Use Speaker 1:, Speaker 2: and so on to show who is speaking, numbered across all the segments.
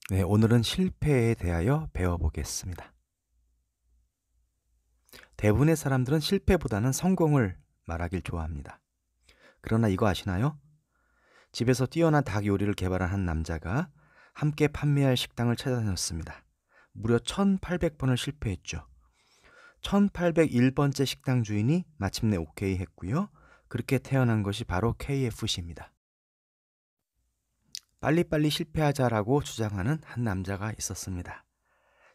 Speaker 1: 네, 오늘은 실패에 대하여 배워보겠습니다. 대부분의 사람들은 실패보다는 성공을 말하길 좋아합니다. 그러나 이거 아시나요? 집에서 뛰어난 닭 요리를 개발한 한 남자가 함께 판매할 식당을 찾아다녔습니다. 무려 1800번을 실패했죠. 1801번째 식당 주인이 마침내 오케이 했고요. 그렇게 태어난 것이 바로 KFC입니다. 빨리빨리 실패하자라고 주장하는 한 남자가 있었습니다.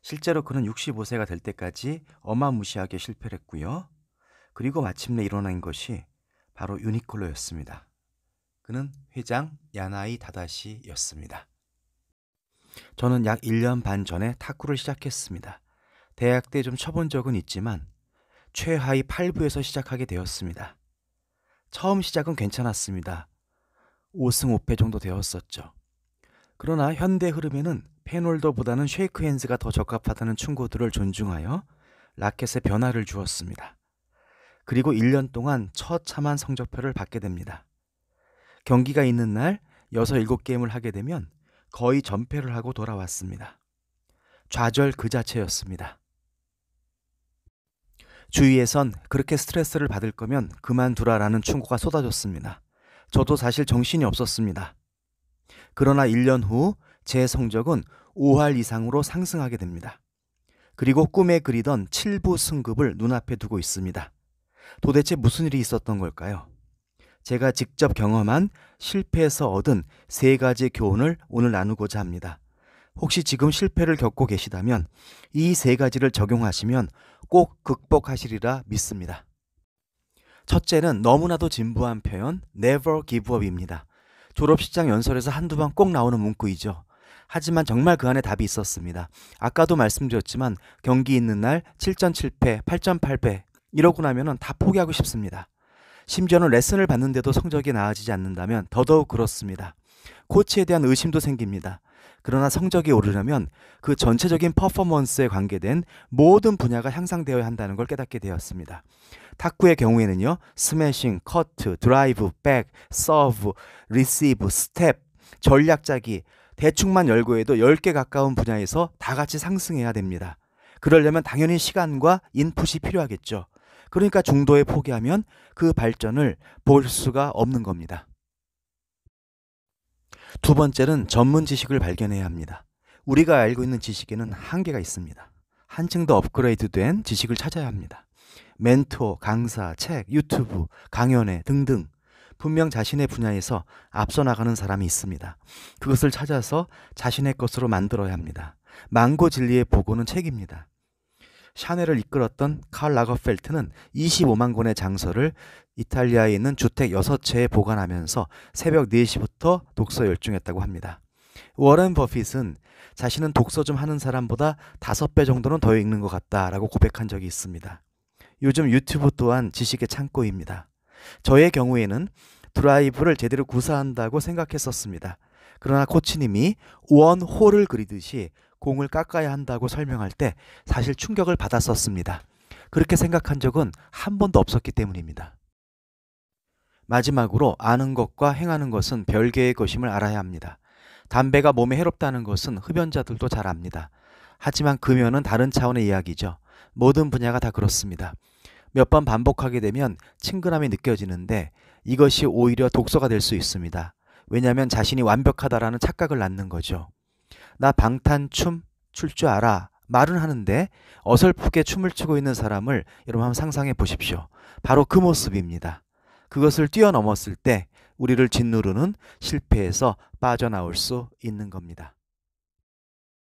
Speaker 1: 실제로 그는 65세가 될 때까지 어마무시하게 실패를 했고요. 그리고 마침내 일어난 것이 바로 유니클로였습니다. 그는 회장 야나이 다다시였습니다. 저는 약 1년 반 전에 탁구를 시작했습니다. 대학 때 좀 쳐본 적은 있지만 최하위 8부에서 시작하게 되었습니다. 처음 시작은 괜찮았습니다. 5승 5패 정도 되었었죠. 그러나 현대 흐름에는 펜홀더보다는 쉐이크 핸즈가 더 적합하다는 충고들을 존중하여 라켓에 변화를 주었습니다. 그리고 1년 동안 처참한 성적표를 받게 됩니다. 경기가 있는 날 6, 7게임을 하게 되면 거의 전패를 하고 돌아왔습니다. 좌절 그 자체였습니다. 주위에선 그렇게 스트레스를 받을 거면 그만두라라는 충고가 쏟아졌습니다. 저도 사실 정신이 없었습니다. 그러나 1년 후 제 성적은 5할 이상으로 상승하게 됩니다. 그리고 꿈에 그리던 7부 승급을 눈앞에 두고 있습니다. 도대체 무슨 일이 있었던 걸까요? 제가 직접 경험한 실패에서 얻은 3가지 교훈을 오늘 나누고자 합니다. 혹시 지금 실패를 겪고 계시다면 이 3가지를 적용하시면 꼭 극복하시리라 믿습니다. 첫째는 너무나도 진부한 표현 Never give up입니다. 졸업식장 연설에서 한두 번 꼭 나오는 문구이죠. 하지만 정말 그 안에 답이 있었습니다. 아까도 말씀드렸지만 경기 있는 날 7전 7패, 8전 8패 이러고 나면 다 포기하고 싶습니다. 심지어는 레슨을 받는데도 성적이 나아지지 않는다면 더더욱 그렇습니다. 코치에 대한 의심도 생깁니다. 그러나 성적이 오르려면 그 전체적인 퍼포먼스에 관계된 모든 분야가 향상되어야 한다는 걸 깨닫게 되었습니다. 탁구의 경우에는요. 스매싱, 커트, 드라이브, 백, 서브, 리시브, 스텝, 전략 짜기 대충만 열고 해도 10개 가까운 분야에서 다 같이 상승해야 됩니다. 그러려면 당연히 시간과 인풋이 필요하겠죠. 그러니까 중도에 포기하면 그 발전을 볼 수가 없는 겁니다. 두 번째는 전문 지식을 발견해야 합니다. 우리가 알고 있는 지식에는 한계가 있습니다. 한층 더 업그레이드된 지식을 찾아야 합니다. 멘토, 강사, 책, 유튜브, 강연회 등등 분명 자신의 분야에서 앞서 나가는 사람이 있습니다. 그것을 찾아서 자신의 것으로 만들어야 합니다. 망고 진리의 보고는 책입니다. 샤넬을 이끌었던 칼 라거펠트는 25만 권의 장서를 이탈리아에 있는 주택 6채에 보관하면서 새벽 4시부터 독서 열중했다고 합니다. 워런 버핏은 자신은 독서 좀 하는 사람보다 5배 정도는 더 읽는 것 같다라고 고백한 적이 있습니다. 요즘 유튜브 또한 지식의 창고입니다. 저의 경우에는 드라이브를 제대로 구사한다고 생각했었습니다. 그러나 코치님이 원홀을 그리듯이 공을 깎아야 한다고 설명할 때 사실 충격을 받았었습니다. 그렇게 생각한 적은 한 번도 없었기 때문입니다. 마지막으로 아는 것과 행하는 것은 별개의 것임을 알아야 합니다. 담배가 몸에 해롭다는 것은 흡연자들도 잘 압니다. 하지만 금연은 다른 차원의 이야기죠. 모든 분야가 다 그렇습니다. 몇 번 반복하게 되면 친근함이 느껴지는데 이것이 오히려 독소가 될 수 있습니다. 왜냐하면 자신이 완벽하다라는 착각을 낳는 거죠. 나 방탄춤 출 줄 알아 말은 하는데 어설프게 춤을 추고 있는 사람을 여러분 한번 상상해 보십시오. 바로 그 모습입니다. 그것을 뛰어넘었을 때 우리를 짓누르는 실패에서 빠져나올 수 있는 겁니다.